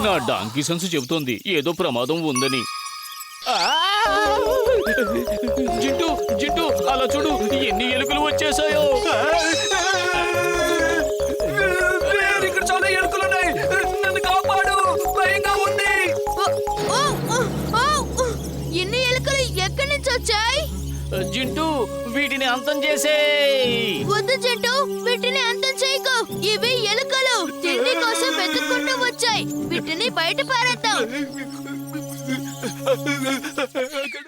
నా donkey sense చెబుతోంది ఏదో ప్రమాదం ఉందని. జింటూ జింటూ అలా చూడు, ఎన్ని ఎలుకలు వచ్చేసాయో. ఇక్కడ చాలా ఎలుకలున్నాయి, నన్ను కాపాడు, భయంగా ఉంది. ఎన్ని ఎలుకలు ఎక్కడి నుంచి వచ్చాయి? జింటూ వీటిని అంతం చేసేయ్. వద్దు జింటూ, వీటిని అంతం చేయకు. ఇవి ఎలుకలు తిండి కోసం వెతుక్కుంటూ వచ్చాయి. వీటిని బయట పారేద్దాం.